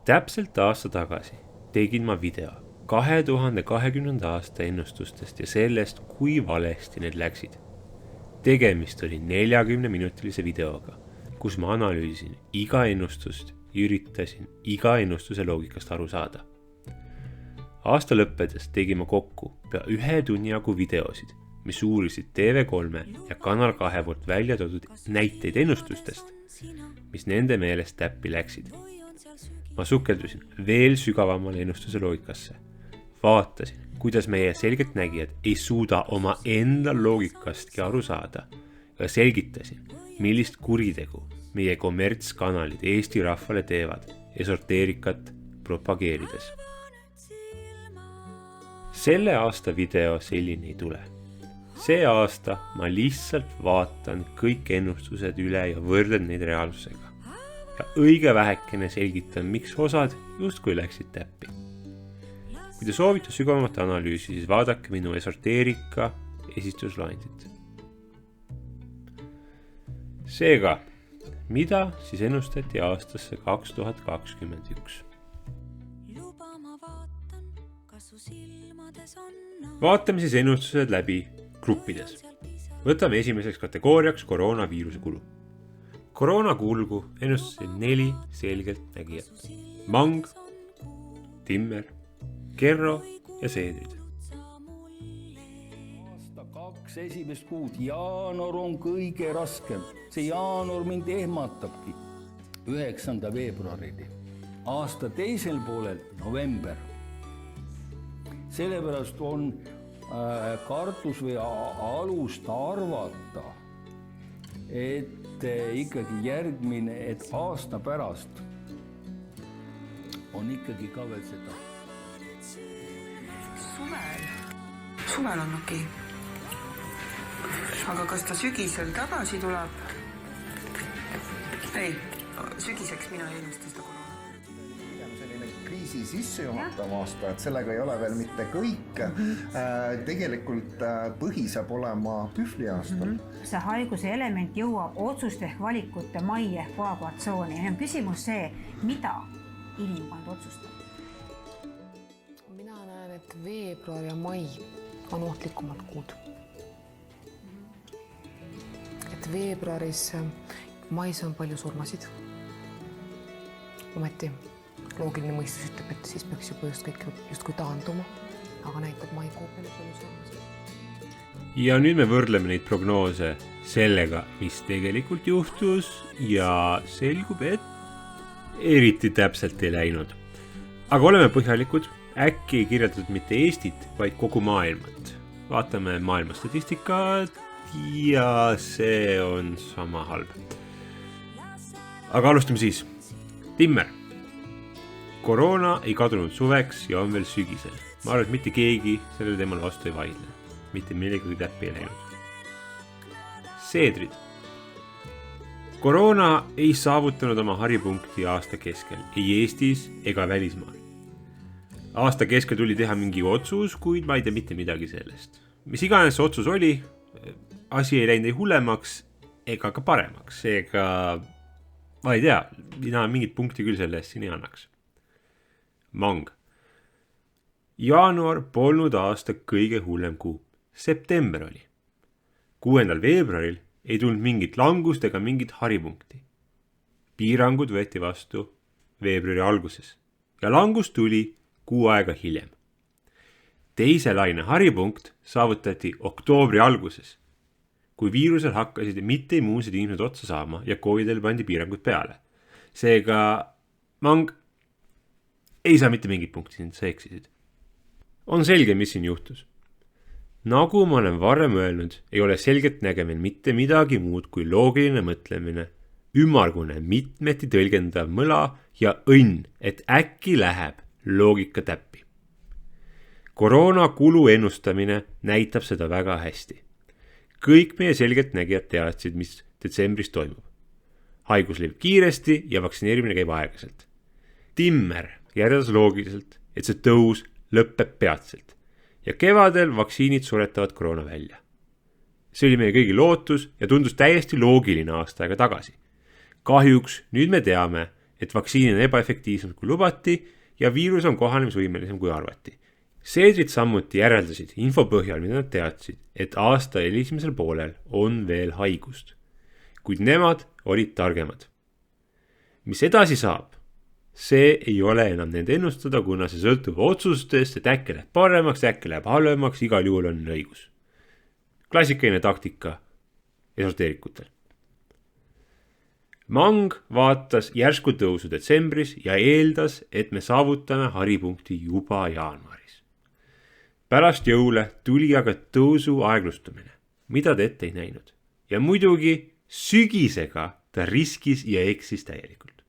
Täpselt aasta tagasi tegin ma video 2020. aasta ennustustest ja sellest, kui valesti need läksid. Tegemist oli 40-minutilise videoga, kus ma analüüsin iga ennustust ja üritasin iga ennustuse loogikast aru saada. Aasta lõppedes tegin ma kokku pea 1 tunni jagu videosid, mis uurisid TV3 ja Kanal 2 poolt välja toodud näiteid ennustustest, mis nende meelest täppi läksid. Ma sukeldusin veel sügavamale ennustuse loogikasse. Vaatasin, kuidas meie selgeltnägijad ei suuda oma enda loogikastki aru saada ja selgitasin, millist kuritegu meie kommertskanalid Eesti rahvale teevad esoteerikat propageerides. Selle aasta video selline ei tule. See aasta ma lihtsalt vaatan kõik ennustused üle ja võrdlen neid reaalsusega. Ja õige vähekene selgitan, miks osad justkui läksid täppi. Kui te soovite sügavamat analüüsi, siis vaadake minu esoteerika esistusloendit. Seega, mida siis ennustati aastasse 2021? Vaatame siis ennustused läbi gruppides. Võtame esimeseks kategooriaks koroonaviiruse kulu. Koroonakulgu ennustasid 4 selgelt nägijat. Mang, Timmer, Kerro ja Seedrid. Aasta 2 esimest kuud. Jaanuar on kõige raskem. See jaanuar mind ehmatabki. 9. veebruarini. Aasta teisel poolel november. Sellepärast on kartus või alust arvata, et ikkagi järgmine, et aasta pärast on ikkagi ka veel seda. Suvel on okei. Aga kas ta sügisel tagasi tuleb? Ei, sügiseks mina ei ennusta seda korona. Selline kriisi sissejuhatav aasta, et sellega ei ole veel mitte kõik. Tegelikult põhi saab olema pühvli aastal. See haiguse element jõuab otsuste ehk valikute mai ehk vaakuatsiooni. Ja on küsimus see, mida inimkond otsustab. Mina näen, et veebruar ja mai on ohtlikumad kuud. Et veebruaris, mais on palju surmasid. Ometi loogiline mõistus ütleb, et siis peaks juba justkui taanduma, aga näitab maikuu palju surmasid. Ja nüüd me võrdleme neid prognoose sellega, mis tegelikult juhtus ja selgub, et eriti täpselt ei läinud. Aga oleme põhjalikud, äkki ei kirjeldatud mitte Eestit, vaid kogu maailmat. Vaatame maailma statistikat ja see on sama halb. Aga alustame siis. Timmer. Koroona ei kadunud suveks ja on veel sügisel. Ma arvan, et mitte keegi sellele teemal vastu ei vaidle. Mitte millegagi täppi ei läinud. Seedrid. Koroona ei saavutanud oma haripunkti aasta keskel, ei Eestis ega välismaal. Aasta keskel tuli teha mingi otsus, kuid ma ei tea mitte midagi sellest. Mis iganes otsus oli, asi ei läinud ei hullemaks ega ka paremaks. Seega, ma ei tea, mina mingit punkti küll selle eest siin ei annaks. Mang. Jaanuar polnud aasta kõige hullem kuu. September oli. 6. veebruaril ei tulnud mingit langust ega mingit haripunkti. Piirangud võeti vastu veebruari alguses ja langus tuli kuu aega hiljem. Teise laine haripunkt saavutati oktoobri alguses, kui viirusel hakkasid mitte immuunsed inimesed otsa saama ja koolidel pandi piirangud peale. Seega, Mang, ei saa mitte mingit punkti sind, sa eksisid. On selge, mis siin juhtus. Nagu ma olen varem öelnud, ei ole selgelt nägemine mitte midagi muud kui loogiline mõtlemine, ümmargune mitmeti tõlgendav mõla ja õnn, et äkki läheb loogika täppi. Koroona kulu ennustamine näitab seda väga hästi. Kõik meie selgelt nägijad teadsid, mis detsembris toimub. Haigus levib kiiresti ja vaktsineerimine käib aeglaselt. Timmer järeldas loogiliselt, et see tõus lõpeb peatselt ja kevadel vaktsiinid suretavad koroona välja. See oli meie kõigi lootus ja tundus täiesti loogiline aasta aega tagasi. Kahjuks nüüd me teame, et vaktsiin on ebaefektiivsem kui lubati ja viirus on kohanemisvõimelisem kui arvati. Seedrid samuti järeldasid info põhjal, mida nad teadsid, et aasta esimesel poolel on veel haigust. Kuid nemad olid targemad. Mis edasi saab? See ei ole enam nende ennustada, kuna see sõltub otsustest, et äkki läheb paremaks, äkki läheb halvemaks, igal juhul on õigus. Klassikaline taktika esoteerikutel. Mang vaatas järsku tõusu detsembris ja eeldas, et me saavutame haripunkti juba jaanuaris. Pärast jõule tuli aga tõusu aeglustumine, mida ta ette ei näinud. Ja muidugi sügisega ta riskis ja eksis täielikult.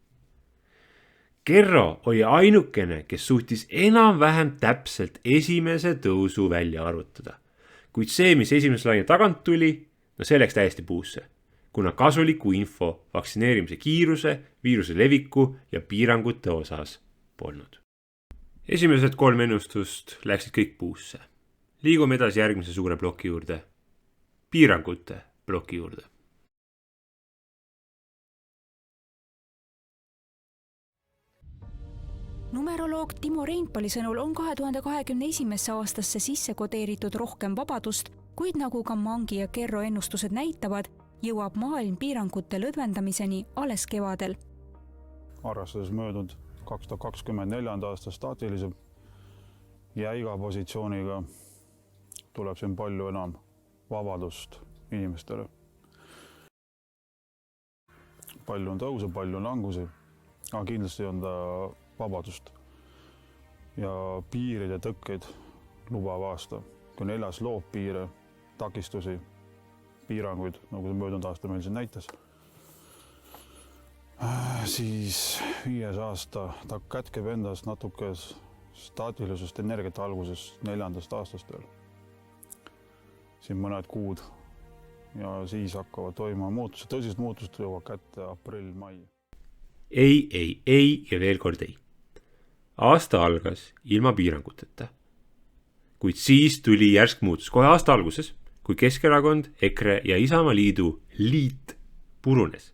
Kerro oli ainukene, kes suutis enam-vähem täpselt esimese tõusu välja arvutada. Kuid see, mis esimese laine tagant tuli, see läks täiesti puusse, kuna kasuliku info vaktsineerimise kiiruse, viiruse leviku ja piirangute osas polnud. Esimesed 3 ennustust läksid kõik puusse. Liigume edasi järgmise suure ploki juurde. Piirangute ploki juurde. Numeroloog Timo Reinpali sõnul on 2021. aastasse sisse kodeeritud rohkem vabadust, kuid nagu ka Mangi ja Kerro ennustused näitavad, jõuab maailm piirangute lõdvendamiseni alles kevadel. Arvestades möödunud 2024. aasta staatilise jäiga positsiooniga tuleb siin palju enam vabadust inimestele. Palju on tõuse, palju on langusi, aga kindlasti on ta vabadust. Ja piirid ja tõkkeid lubav aasta. Kui 4. loob piire, takistusi, piiranguid, nagu see möödunud aasta meil siin näitas, siis 5. aasta ta kätkeb endas natuke staatilisust energiat alguses 4. aastast veel. Siin mõned kuud ja siis hakkavad toimuma muutused. Tõsised muutused jõuavad kätte aprill-mai. Ei ja veel kord ei. Aasta algas ilma piiranguteta. Kuid siis tuli järsk muutus kohe aasta alguses, kui Keskerakond, EKRE ja Isamaa Liidu liit purunes.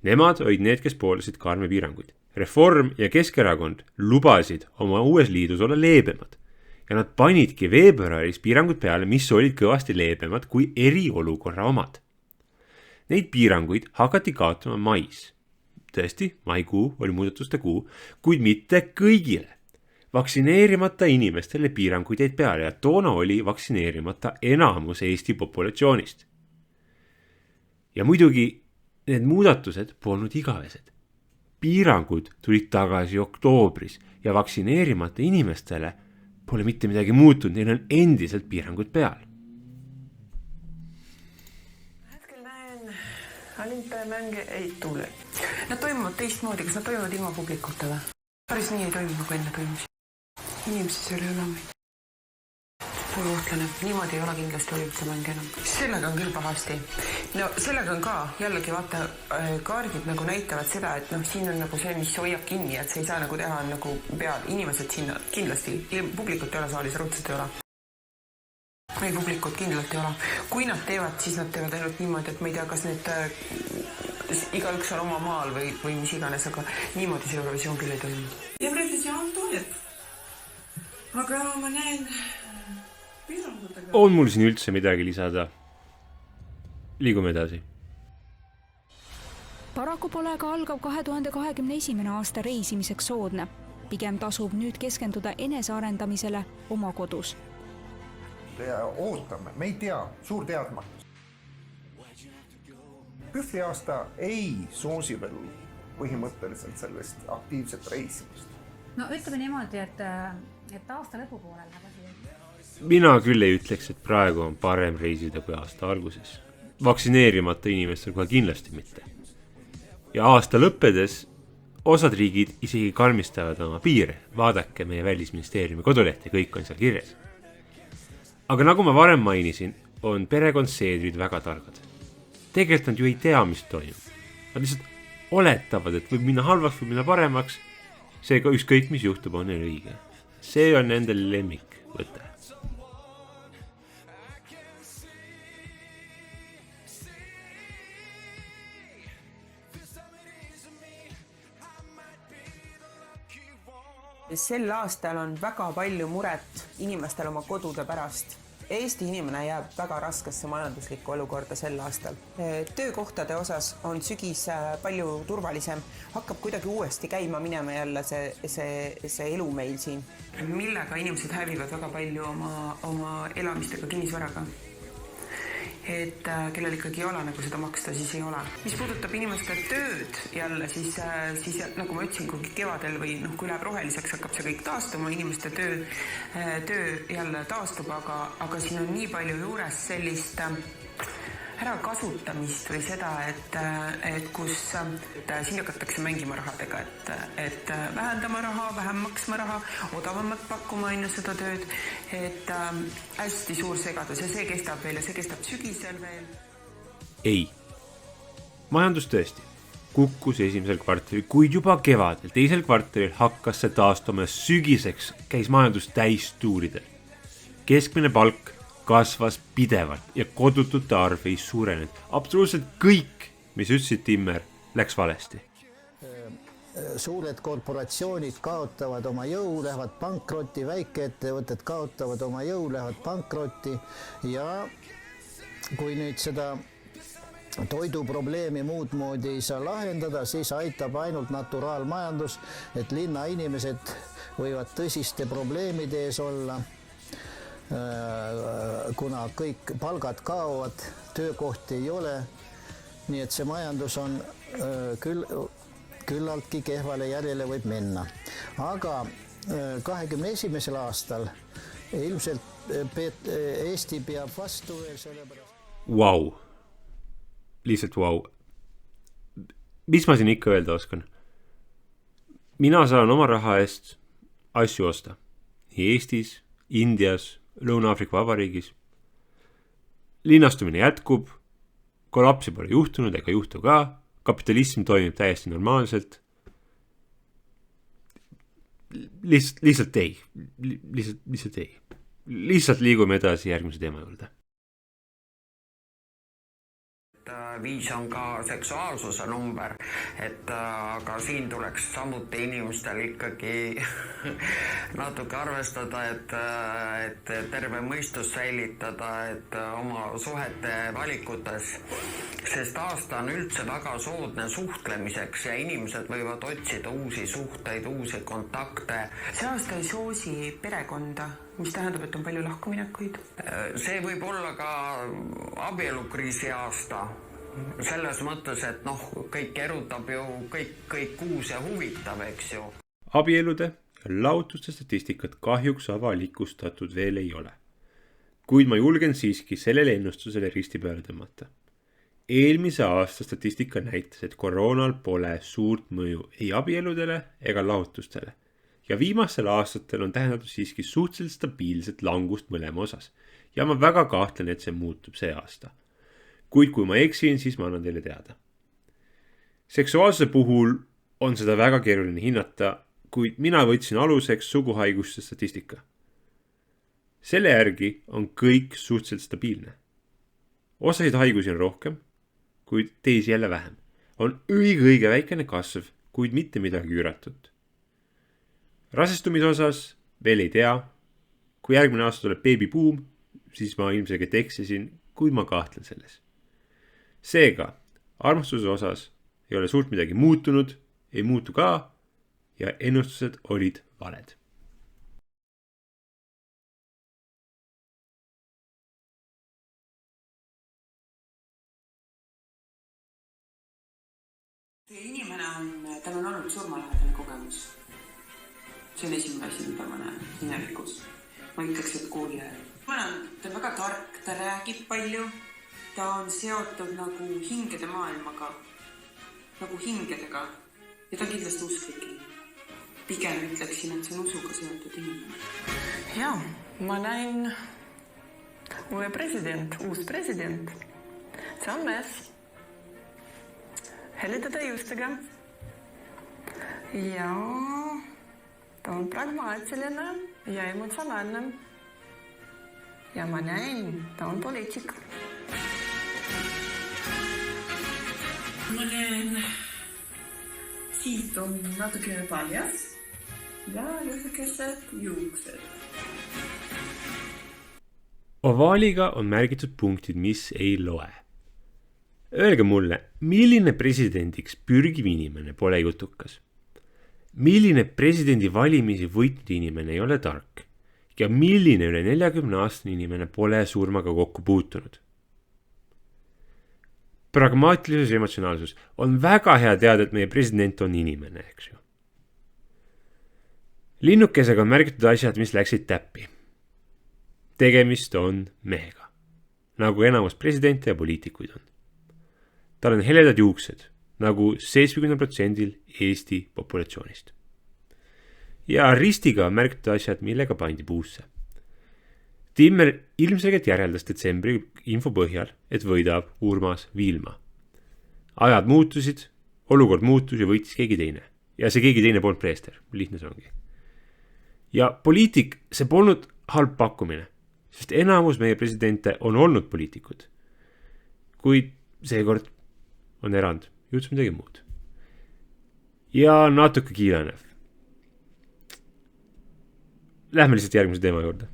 Nemad olid need, kes pooldasid karme piiranguid. Reform ja Keskerakond lubasid oma uues liidus olla leebemad. Ja nad panidki veebruaris piirangud peale, mis olid kõvasti leebemad kui eriolukorra omad. Neid piiranguid hakati kaotama mais. Tõesti, maikuu oli muudatuste kuu, kuid mitte kõigile. Vaktsineerimata inimestele piiranguid jäid peale ja toona oli vaktsineerimata enamus Eesti populatsioonist. Ja muidugi need muudatused polnud igavesed. Piirangud tulid tagasi oktoobris ja vaktsineerimata inimestele pole mitte midagi muutunud, neil on endiselt piirangud peal. Hetkel näen olümpiamänge ei tule. Nad toimuvad teistmoodi, kas nad toimuvad ilma publikuta või? Päris nii ei toimu, nagu enne toimus. Inimesed seal ei ole meid. Puuhtlane, niimoodi ei ole kindlasti olümpiamäng enam. Sellega on küll pahasti. No sellega on ka, jällegi vaata, kaardid nagu näitavad seda, et siin on nagu see, mis hoiab kinni, et see ei saa nagu teha nagu peal. Inimesed sinna kindlasti, publikut ei ole saalis, rõudselt ei ole. Ei, publikut kindlalt ei ole. Kui nad teevad, siis nad teevad ainult niimoodi, et ma ei tea, kas need igaüks on oma maal või mis iganes, aga niimoodi see Eurovisioon küll ei toimu. Ja president tuleb. Aga ma näen... On mul siin üldse midagi lisada? Liigume edasi. Paraku pole ka algav 2021. aasta reisimiseks soodne. Pigem tasub nüüd keskenduda enesearendamisele oma kodus. Ootame, me ei tea, suur teadmatus. Pühvli aasta ei soosi veel põhimõtteliselt sellest aktiivset reisimist. No ütleme niimoodi, et aasta lõpupoolel nagu Mina küll ei ütleks, et praegu on parem reisida kui aasta alguses. Vaktsineerimata inimestel kohe kindlasti mitte. Ja aasta lõppedes osad riigid isegi karmistavad oma piire. Vaadake meie välisministeeriumi kodulehti, kõik on seal kirjas. Aga nagu ma varem mainisin, on perekond Seedrid väga targad. Tegelikult nad ju ei tea, mis toimub. Nad lihtsalt oletavad, et võib minna halvaks, võib minna paremaks. Seega ükskõik, mis juhtub, on neil õige. See on nendel lemmik võte. Sel aastal on väga palju muret inimestel oma kodude pärast. Eesti inimene jääb väga raskesse majanduslikku olukorda sel aastal. Töökohtade osas on sügis palju turvalisem. Hakkab kuidagi uuesti käima minema jälle see elu meil siin. Millega inimesed hävivad väga palju oma elamistega kinnisvaraga. Et kellel ikkagi ei ole nagu seda maksta, siis ei ole. Mis puudutab inimeste tööd jälle, siis nagu ma ütlesin, kui kevadel või kui läheb roheliseks, hakkab see kõik taastuma, inimeste töö jälle taastub, aga siin on nii palju juures sellist ärakasutamist või seda, et kus siin hakatakse mängima rahadega, et vähendama raha, vähem maksma raha, odavamat pakkuma enne seda tööd, et hästi suur segadus ja see kestab veel ja see kestab sügisel veel. Ei. Majandus tõesti kukkus esimesel kvartalil, kuid juba kevadel, teisel kvartalil hakkas see taastuma ja sügiseks käis majandus täistuuridel. Keskmine palk kasvas pidevalt ja kodutute arv ei suurenenud. Absoluutselt kõik, mis ütlesid Timmer, läks valesti. Suured korporatsioonid kaotavad oma jõu, lähevad pankrotti, väikeettevõtted kaotavad oma jõu, lähevad pankrotti ja kui nüüd seda toiduprobleemi muud moodi ei saa lahendada, siis aitab ainult naturaalmajandus, et linna inimesed võivad tõsiste probleemide ees olla, kuna kõik palgad kaovad, töökohti ei ole, nii et see majandus on küllaltki kehvale järjele võib minna. Aga 21. aastal ilmselt Eesti peab vastu veel sellepärast. Vau. Lihtsalt vau. Mis ma siin ikka öelda oskan? Mina saan oma raha eest asju osta. Nii Eestis, Indias, Lõuna-Aafrika Vabariigis. Linnastumine jätkub, kollapsi pole juhtunud ega juhtu ka, kapitalism toimib täiesti normaalselt. Lihtsalt ei. Lihtsalt liigume edasi järgmise teema juurde. 5 on ka seksuaalsuse number, aga siin tuleks samuti inimestel ikkagi natuke arvestada, et terve mõistus säilitada, et oma suhete valikutes, sest aasta on üldse väga soodne suhtlemiseks ja inimesed võivad otsida uusi suhteid, uusi kontakte. See aasta ei soosi perekonda, mis tähendab, et on palju lahkuminekuid. See võib olla ka abielukriisi aasta. Selles mõttes, et kõik erutab ju kõik uus ja huvitav, eks ju. Abielude ja lahutuste statistikat kahjuks avalikustatud veel ei ole. Kuid ma julgen siiski sellele ennustusele risti peale tõmmata. Eelmise aasta statistika näitas, et koroonal pole suurt mõju ei abieludele ega lahutustele. Ja viimastel aastatel on tähendatud siiski suhteliselt stabiilset langust mõlema osas. Ja ma väga kahtlen, et see muutub see aasta. Kuid kui ma eksin, siis ma annan teile teada. Seksuaalsuse puhul on seda väga keeruline hinnata, kuid mina võtsin aluseks suguhaiguste statistika. Selle järgi on kõik suhteliselt stabiilne. Osasid haigusi on rohkem, kuid teisi jälle vähem. On õige väikene kasv, kuid mitte midagi üüratut. Rasestumise osas veel ei tea. Kui järgmine aasta tuleb beebibuum, siis ma ilmselgelt eksisin, kuid ma kahtlen selles. Seega, armastuse osas ei ole suurt midagi muutunud, ei muutu ka ja ennustused olid valed. See inimene tal on olnud surmalähedane kogemus. See on esimene asi, mida ma näen minevikus. Ma ütleks, et kooli ajal. Ta on väga tark, ta räägib palju. Ta on seotud nagu hingede maailmaga, nagu hingedega ja ta on kindlasti usklik. Pigem ütleksin, et see on usuga seotud inimene. Jaa, ma näin uus president. See on mees. Helitada juustega. Ja ta on pragmaatiline ja emotsionaalne. Ja ma näin, ta on poliitik. Ma näen, siit on natuke paljas ja lühikesed juuksed. Ovaaliga on märgitud punktid, mis ei loe. Öelge mulle, milline presidendiks pürgiv inimene pole jutukas? Milline presidendi valimisi võitnud inimene ei ole tark? Ja milline üle 40-aastane inimene pole surmaga kokku puutunud? Pragmaatilisus ja emotsionaalsus on väga hea teada, et meie president on inimene, eks ju. Linnukesega on märgitud asjad, mis läksid täppi. Tegemist on mehega, nagu enamus presidente ja poliitikuid on. Tal on heledad juuksed, nagu 70% Eesti populatsioonist. Ja ristiga on märgitud asjad, millega pandi puusse. Timmer ilmselgelt järeldas detsembri info põhjal, et võidab Urmas Viilma. Ajad muutusid, olukord muutus ja võitis keegi teine. Ja see keegi teine polnud preester, lihtne see ongi. Ja poliitik, see polnud halb pakkumine, sest enamus meie presidente on olnud poliitikud. Kuid seekord on erand, juhtus midagi muud. Ja natuke kiilanev. Lähme lihtsalt järgmise teema juurde.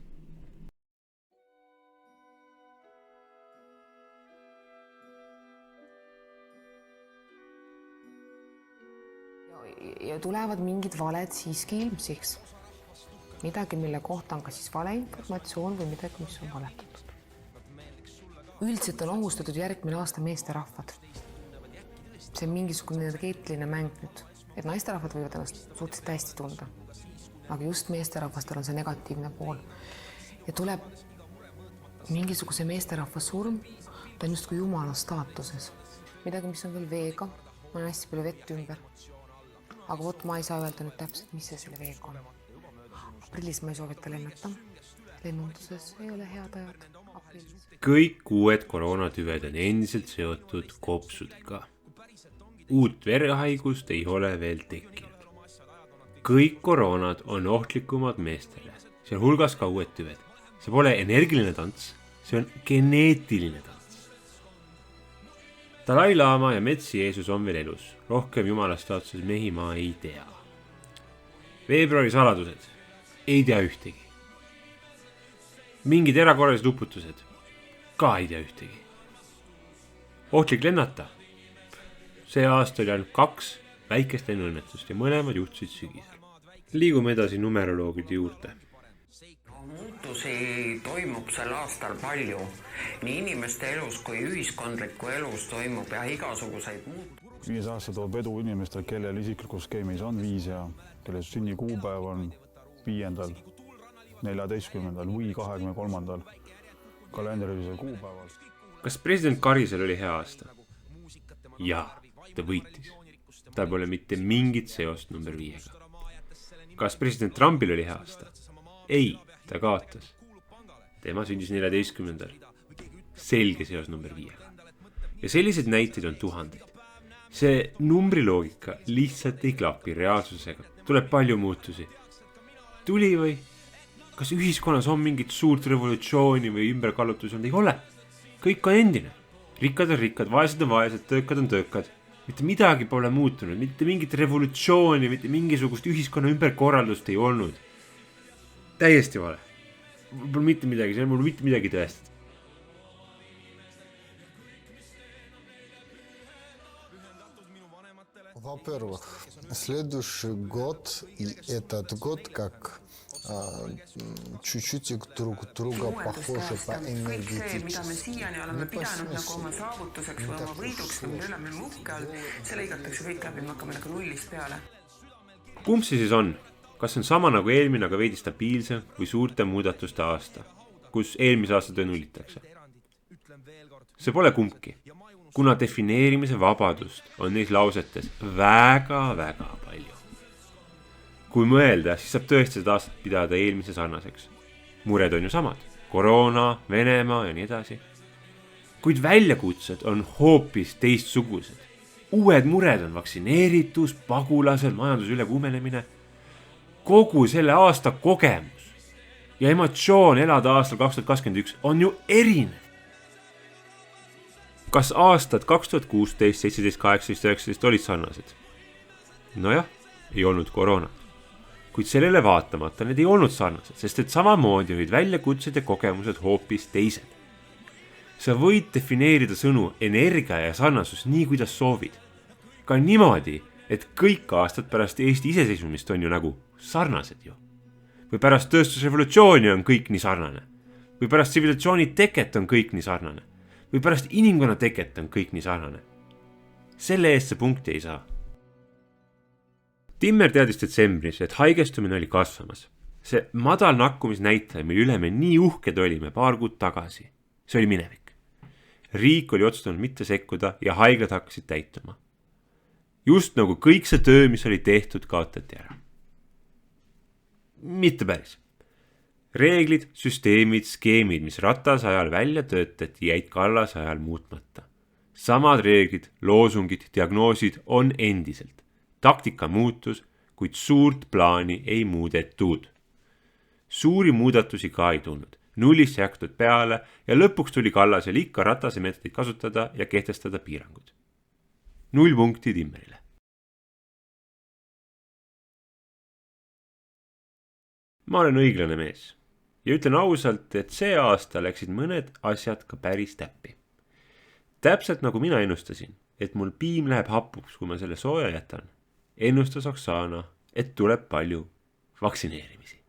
Ja tulevad mingid valed siiski ilmsiks. Midagi, mille kohta on ka siis valeinformatsioon või midagi, mis on valetatud. Üldiselt on ohustatud järgmine aasta meesterahvad. See on mingisugune energeetiline mäng nüüd, et naisterahvad võivad ennast suhteliselt hästi tunda. Aga just meesterahvastel on see negatiivne pool. Ja tuleb mingisuguse meesterahva surm, ta on just kui jumala staatuses. Midagi, mis on veel veega, on hästi palju vett ümber. Aga vot ma ei saa öelda nüüd täpselt, mis see selle veega on. Aprillis ma ei soovita lennata. Lennunduses ei ole head ajad. Aprillis. Kõik uued koroonatüved on endiselt seotud kopsudega. Uut verehaigust ei ole veel tekkinud. Kõik koroonad on ohtlikumad meestele, sealhulgas ka uued tüved. See pole energiline tants, see on geneetiline tants. Dalai Lama ja Metsi Jeesus on veel elus. Rohkem jumalastaatuses mehi ma ei tea. Veebruari saladused. Ei tea ühtegi. Mingid erakorralised uputused. Ka ei tea ühtegi. Ohtlik lennata. See aasta oli ainult 2 väikest lennuõnnetust ja mõlemad juhtusid sügisel. Liigume edasi numeroloogide juurde. Muutusi toimub sel aastal palju. Nii inimeste elus kui ühiskondliku elus toimub ja igasuguseid muutusi. 5 aasta toob edu inimestel, kellel isiklikus skeemis on 5 ja kelle sünnikuupäev on 5., 14. või 23. kalendrilisel kuupäeval. Kas president Karisel oli hea aasta? Jaa, ta võitis. Tal pole mitte mingit seost number 5-ga. Kas president Trumpil oli hea aasta? Ei, ta kaotas. Tema sündis 14. Selge seos number 5-ga. Ja sellised näiteid on tuhandeid. See numbriloogika lihtsalt ei klapi reaalsusega. Tuleb palju muutusi. Tuli või? Kas ühiskonnas on mingit suurt revolutsiooni või ümberkallutusi on? Ei ole. Kõik on endine. Rikkad on rikkad, vaesed on vaesed, töökad on töökad. Mitte midagi pole muutunud, mitte mingit revolutsiooni, mitte mingisugust ühiskonna ümberkorraldust ei olnud. Täiesti vale. Mul mitte midagi, see on mul mitte midagi tõestada. Во-первых, следующий год и этот год как чуть-чуть друг друга похожи по энергетически. Oleme pidanud nagu oma saavutuseks või oma võiduks, kui me oleme uhke all, see lõigatakse kõik läbi, me hakkame nagu nullist peale. Kumb see siis on? Kas on sama nagu eelmine, aga veidi stabiilse või suurte muudatuste aasta, kus eelmise aasta töö nullitakse? See pole kumbki, kuna defineerimise vabadust on neis lausetes väga-väga palju. Kui mõelda, siis saab tõesti seda aastat pidada eelmise sarnaseks. Mured on ju samad, koroona, Venemaa ja nii edasi. Kuid väljakutsed on hoopis teistsugused. Uued mured on vaktsineeritus, pagulased, majanduse ülekuumenemine. Kogu selle aasta kogemus ja emotsioon elada aastal 2021 on ju erinev. Kas aastad 2016, 17, 18, 19 olid sarnased? Nojah, ei olnud koroona. kuid sellele vaatamata need ei olnud sarnased, sest et samamoodi olid väljakutsed ja kogemused hoopis teised. Sa võid defineerida sõnu energia ja sarnasus nii, kuidas soovid. Ka niimoodi, et kõik aastad pärast Eesti iseseisvumist on ju nagu sarnased ju. Või pärast tööstusrevolutsiooni on kõik nii sarnane. Või pärast tsivilisatsiooni teket on kõik nii sarnane. Või pärast inimkonna teket on kõik nii sarnane. Selle eest see punkti ei saa. Timmer teadis detsembris, et haigestumine oli kasvamas. See madal nakkumisnäitaja, mille üle me nii uhked olime paar kuud tagasi. See oli minevik. Riik oli otsustanud mitte sekkuda ja haiglad hakkasid täituma. Just nagu kõik see töö, mis oli tehtud, kaotati ära. Mitte päris. Reeglid, süsteemid, skeemid, mis Ratase ajal välja töötati, jäid Kallase ajal muutmata. Samad reeglid, loosungid, diagnoosid on endiselt. Taktika muutus, kuid suurt plaani ei muudetud. Suuri muudatusi ka ei tulnud. Nullist jäktud peale ja lõpuks tuli Kallasel ikka Ratase meetodit kasutada ja kehtestada piirangud. 0 punkti Timmerile. Ma olen õiglane mees ja ütlen ausalt, et see aasta läksid mõned asjad ka päris täppi. Täpselt nagu mina ennustasin, et mul piim läheb hapuks, kui ma selle sooja jätan, ennustas Oksana, et tuleb palju vaktsineerimisi.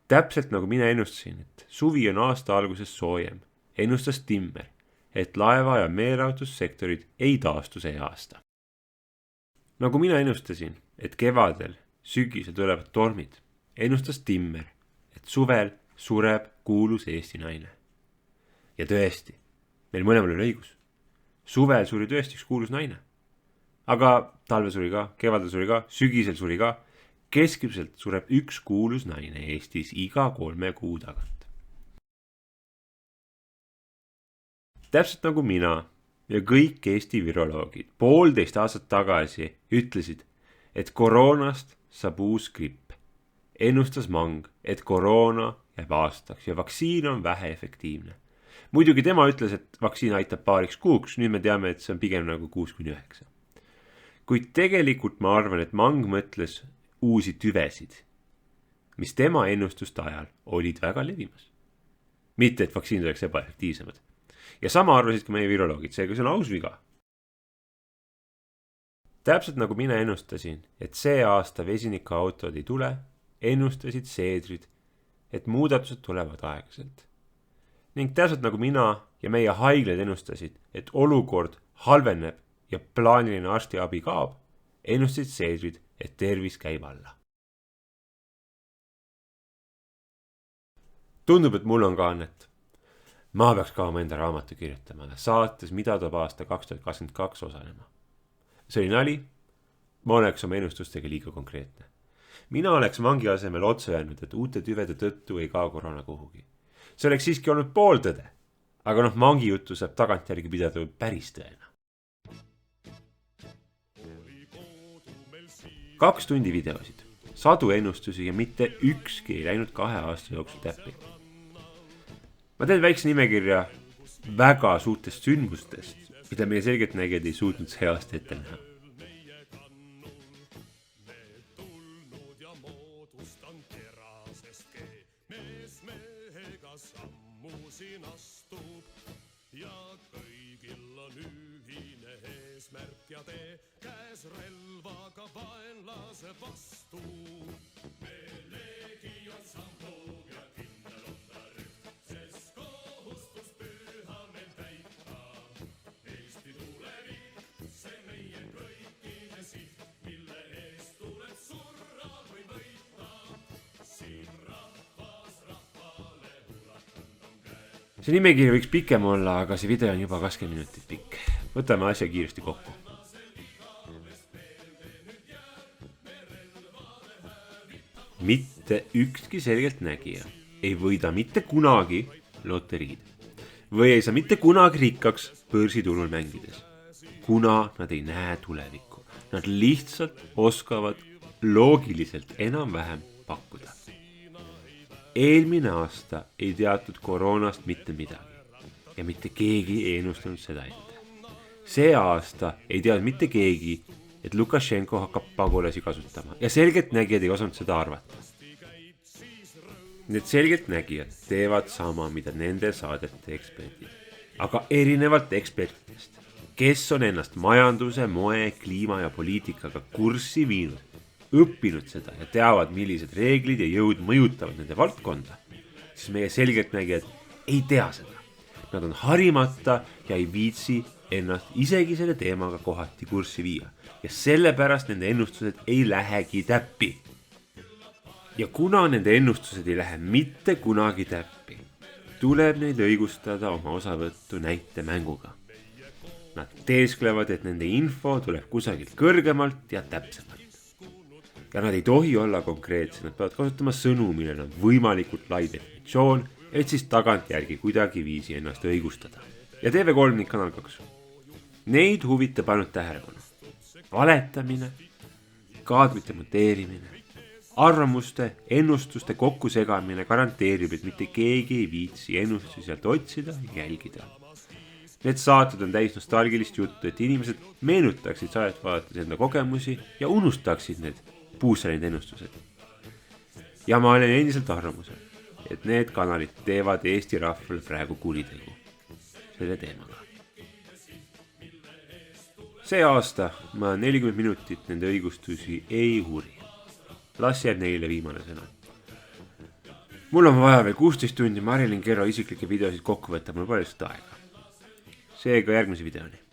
Täpselt nagu mina ennustasin, et suvi on aasta alguses soojem, ennustas Timmer, et laeva- ja meelelahutussektorid ei taastu see aasta. Nagu mina ennustasin, et kevadel, sügisel tulevad tormid, ennustas Timmer, et suvel sureb kuulus Eesti naine. Ja tõesti, meil mõlemal oli õigus. Suvel suri tõesti üks kuulus naine. Aga talve suri ka, kevadel suri ka, sügisel suri ka. Keskmiselt sureb üks kuulus naine Eestis iga 3 kuu tagant. Täpselt nagu mina ja kõik Eesti viroloogid 1,5 aastat tagasi ütlesid, et koroonast saab uus gripp. Ennustas Mang, et koroona jääb aastaks ja vaktsiin on vähe efektiivne. Muidugi tema ütles, et vaktsiin aitab paariks kuuks, nüüd me teame, et see on pigem nagu 6-9. Kuid tegelikult ma arvan, et Mang mõtles uusi tüvesid, mis tema ennustuste ajal olid väga levimas. Mitte, et vaktsiinid oleks ebaefektiivsemad. Ja sama arvasid ka meie viroloogid, seega see on aus viga. Täpselt nagu mina ennustasin, et see aasta vesinikuautod ei tule, ennustasid seedrid, et muudatused tulevad aeglaselt. Ning täpselt nagu mina ja meie haiglad ennustasid, et olukord halveneb ja plaaniline arstiabi kaob, ennustasid seedrid, et tervis käib alla. Tundub, et mul on ka annet. Ma peaks ka oma enda raamatu kirjutama saates, mida toob aasta 2022 osalema. See oli nali, ma oleks oma ennustustega liiga konkreetne. Mina oleks Mangi asemel otse öelnud, et uute tüvede tõttu ei kao koroona kuhugi. See oleks siiski olnud pooltõde, aga Mangi juttu saab tagantjärgi pidada päris tõena. 2 tundi videosid, 100 ennustusi ja mitte ükski ei läinud 2 aasta jooksul täppi. Ma teen väikse nimekirja väga suurtest sündmustest, mida meie selgeltnägijad ei suutnud see aasta ette näha. See nimekiri võiks pikem olla, aga see video on juba 20 minutit pikk. Võtame asja kiiresti kokku. Mitte ükski selgeltnägija ei võida mitte kunagi loteriid või ei saa mitte kunagi rikkaks börsiturul mängides, kuna nad ei näe tulevikku. Nad lihtsalt oskavad loogiliselt enam-vähem pakkuda. Eelmine aasta ei teatud koroonast mitte midagi ja mitte keegi ei ennustanud seda ette. See aasta ei teadnud mitte keegi, et Lukašenko hakkab pagulasi kasutama ja selgeltnägijad ei osanud seda arvata. Need selgeltnägijad teevad sama, mida nende saadete eksperdid. Aga erinevalt ekspertidest, kes on ennast majanduse, moe, kliima ja poliitikaga kurssi viinud, õppinud seda ja teavad, millised reeglid ja jõud mõjutavad nende valdkonda, siis meie selgeltnägijad ei tea seda. Nad on harimata ja ei viitsi ennast isegi selle teemaga kohati kurssi viia ja sellepärast nende ennustused ei lähegi täppi. Ja kuna nende ennustused ei lähe mitte kunagi täppi, tuleb neid õigustada oma osavõttu näitemänguga. Nad teesklevad, et nende info tuleb kusagilt kõrgemalt ja täpsemalt. Ja nad ei tohi olla konkreetsed, nad peavad kasutama sõnu, millel on võimalikult lai definitsioon, et siis tagantjärgi kuidagi viisi ennast õigustada. Ja TV3 ning Kanal 2. Neid huvitab ainult tähelepanu. Valetamine, kaadrite monteerimine, arvamuste, ennustuste kokkusegamine garanteerib, et mitte keegi ei viitsi ennustusi sealt otsida ja jälgida. Need saated on täis nostalgilist juttu, et inimesed meenutaksid saadet vaadates enda kogemusi ja unustaksid need puusalid ennustused. Ja ma olen endiselt arvamusel, et need kanalid teevad Eesti rahvale praegu kuritegu selle teemaga. See aasta ma 40 minutit nende õigustusi ei uuri. Las jääb neile viimane sõna. Mul on vaja veel 16 tundi Marilyn Kerro isiklikke videosid kokku võtta, mul pole lihtsalt aega. Seega järgmise videoni.